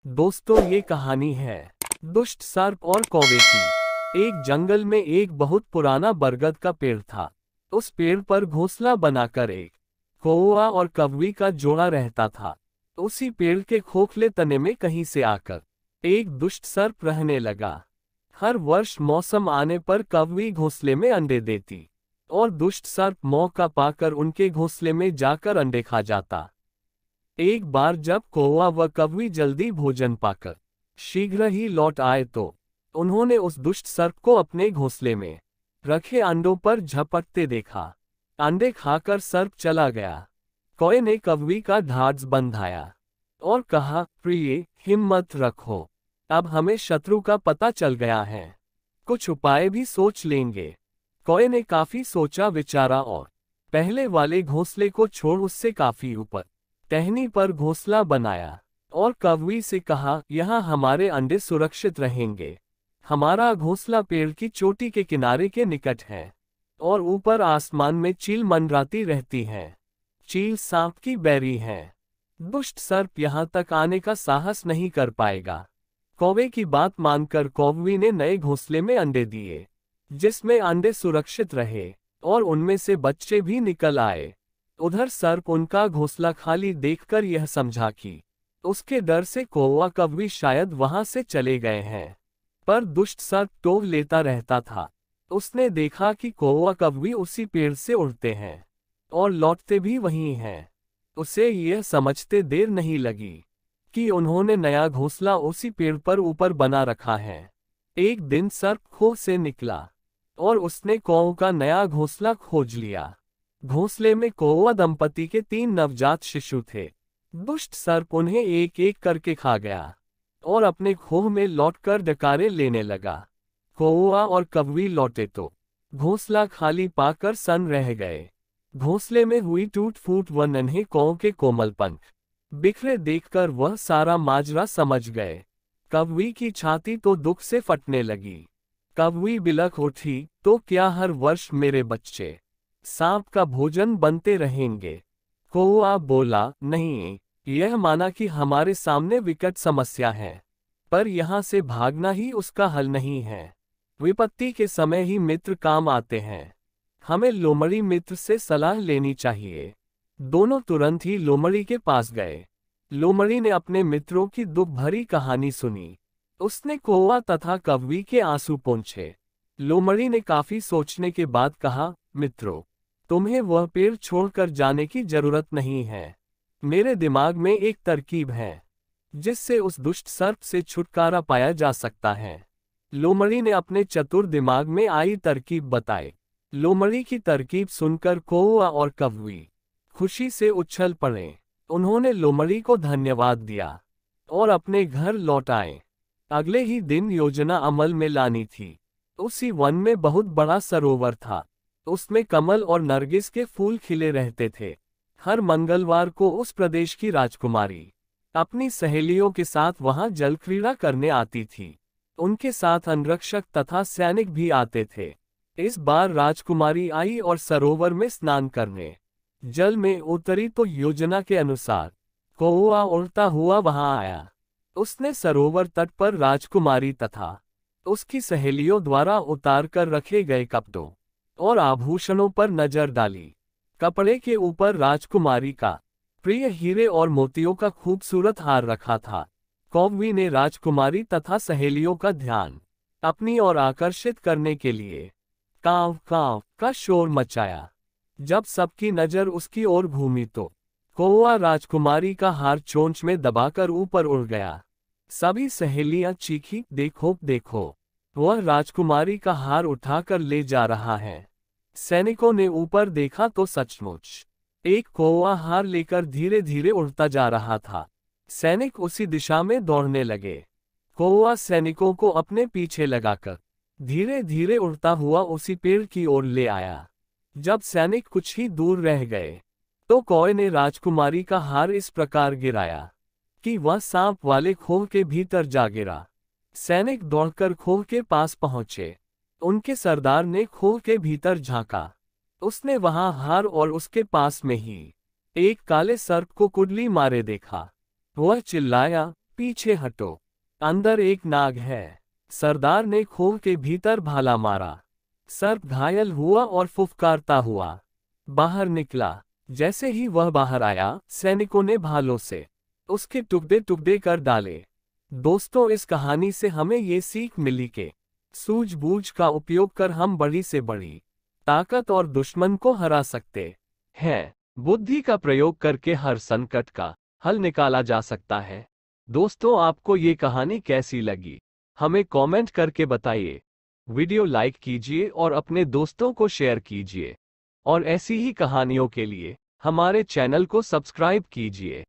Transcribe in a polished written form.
दोस्तों, ये कहानी है दुष्ट सर्प और कौवे की। एक जंगल में एक बहुत पुराना बरगद का पेड़ था। उस पेड़ पर घोंसला बनाकर एक कौवा और कौवी का जोड़ा रहता था। उसी पेड़ के खोखले तने में कहीं से आकर एक दुष्ट सर्प रहने लगा। हर वर्ष मौसम आने पर कौवी घोंसले में अंडे देती और दुष्ट सर्प मौका पाकर उनके घोंसले में जाकर अंडे खा जाता। एक बार जब कौवा व कौवी जल्दी भोजन पाकर शीघ्र ही लौट आए तो उन्होंने उस दुष्ट सर्प को अपने घोंसले में रखे अंडों पर झपटते देखा। अंडे खाकर सर्प चला गया। कौवे ने कौवी का ढाढ़स बंधाया और कहा, प्रिय, हिम्मत रखो, अब हमें शत्रु का पता चल गया है, कुछ उपाय भी सोच लेंगे। कौवे ने काफी सोचा विचारा और पहले वाले घोंसले को छोड़ उससे काफी ऊपर टहनी पर घोंसला बनाया और कौवी से कहा, यहाँ हमारे अंडे सुरक्षित रहेंगे। हमारा घोंसला पेड़ की चोटी के किनारे के निकट है और ऊपर आसमान में चील मंडराती रहती है। चील सांप की बैरी है। दुष्ट सर्प यहाँ तक आने का साहस नहीं कर पाएगा। कौवे की बात मानकर कौवी ने नए घोंसले में अंडे दिए, जिसमें अंडे सुरक्षित रहे और उनमें से बच्चे भी निकल आए। उधर सर्प उनका घोंसला खाली देखकर यह समझा कि उसके डर से कौवा कौवी शायद वहां से चले गए हैं, पर दुष्ट सर्प टोह लेता रहता था। उसने देखा कि कौवा कौवी उसी पेड़ से उड़ते हैं और लौटते भी वहीं हैं। उसे यह समझते देर नहीं लगी कि उन्होंने नया घोंसला उसी पेड़ पर ऊपर बना रखा है। एक दिन सर्प खोह से निकला और उसने कौवे का नया घोंसला खोज लिया। घोंसले में कौवा दंपति के 3 नवजात शिशु थे। दुष्ट सर्प उन्हें एक एक करके खा गया और अपने खोह में लौटकर डकारे लेने लगा। कौवा और कौवी लौटे तो घोंसला खाली पाकर सन्न रह गए। घोंसले में हुई टूट फूट व नन्हे कौवे के कोमल पंख बिखरे देखकर वह सारा माजरा समझ गए। कौवी की छाती तो दुख से फटने लगी। कौवी बिलख उठी, तो क्या हर वर्ष मेरे बच्चे सांप का भोजन बनते रहेंगे? कौवा बोला, नहीं, यह माना कि हमारे सामने विकट समस्या है, पर यहाँ से भागना ही उसका हल नहीं है। विपत्ति के समय ही मित्र काम आते हैं। हमें लोमड़ी मित्र से सलाह लेनी चाहिए। दोनों तुरंत ही लोमड़ी के पास गए। लोमड़ी ने अपने मित्रों की दुख भरी कहानी सुनी। उसने कौवा तथा कौवी के आंसू पोंछे। लोमड़ी ने काफी सोचने के बाद कहा, मित्रों, तुम्हें वह पेड़ छोड़कर जाने की जरूरत नहीं है। मेरे दिमाग में एक तरकीब है जिससे उस दुष्ट सर्प से छुटकारा पाया जा सकता है। लोमड़ी ने अपने चतुर दिमाग में आई तरकीब बताई। लोमड़ी की तरकीब सुनकर कौवा और कौवी खुशी से उछल पड़े। उन्होंने लोमड़ी को धन्यवाद दिया और अपने घर लौट आए। अगले ही दिन योजना अमल में लानी थी। उसी वन में बहुत बड़ा सरोवर था। उसमें कमल और नरगिस के फूल खिले रहते थे। हर मंगलवार को उस प्रदेश की राजकुमारी अपनी सहेलियों के साथ वहां जल क्रीड़ा करने आती थी। उनके साथ अंगरक्षक तथा सैनिक भी आते थे। इस बार राजकुमारी आई और सरोवर में स्नान करने जल में उतरी तो योजना के अनुसार कौवा उड़ता हुआ वहां आया। उसने सरोवर तट पर राजकुमारी तथा उसकी सहेलियों द्वारा उतार कर रखे गए कपड़ों और आभूषणों पर नजर डाली। कपड़े के ऊपर राजकुमारी का प्रिय हीरे और मोतियों का खूबसूरत हार रखा था। कौवी ने राजकुमारी तथा सहेलियों का ध्यान अपनी ओर आकर्षित करने के लिए कांव कांव का शोर मचाया। जब सबकी नजर उसकी ओर घूमी तो कौवा राजकुमारी का हार चोंच में दबाकर ऊपर उड़ गया। सभी सहेलियां चीखी, देखो देखो, वह राजकुमारी का हार उठाकर ले जा रहा है। सैनिकों ने ऊपर देखा तो सचमुच एक कौवा हार लेकर धीरे धीरे उड़ता जा रहा था। सैनिक उसी दिशा में दौड़ने लगे। कौवा सैनिकों को अपने पीछे लगाकर धीरे धीरे उड़ता हुआ उसी पेड़ की ओर ले आया। जब सैनिक कुछ ही दूर रह गए तो कौवे ने राजकुमारी का हार इस प्रकार गिराया कि वह सांप वाले खोह के भीतर जा गिरा। सैनिक दौड़कर खोह के पास पहुंचे। उनके सरदार ने खोह के भीतर झांका। उसने वहां हार और उसके पास में ही एक काले सर्प को कुंडली मारे देखा। वह चिल्लाया, पीछे हटो, अंदर एक नाग है। सरदार ने खोह के भीतर भाला मारा। सर्प घायल हुआ और फुफकारता हुआ बाहर निकला। जैसे ही वह बाहर आया, सैनिकों ने भालों से उसके टुकड़े टुकड़े कर डाले। दोस्तों, इस कहानी से हमें ये सीख मिली कि सूझबूझ का उपयोग कर हम बड़ी से बड़ी ताकत और दुश्मन को हरा सकते हैं। बुद्धि का प्रयोग करके हर संकट का हल निकाला जा सकता है। दोस्तों, आपको ये कहानी कैसी लगी, हमें कमेंट करके बताइए। वीडियो लाइक कीजिए और अपने दोस्तों को शेयर कीजिए। और ऐसी ही कहानियों के लिए हमारे चैनल को सब्सक्राइब कीजिए।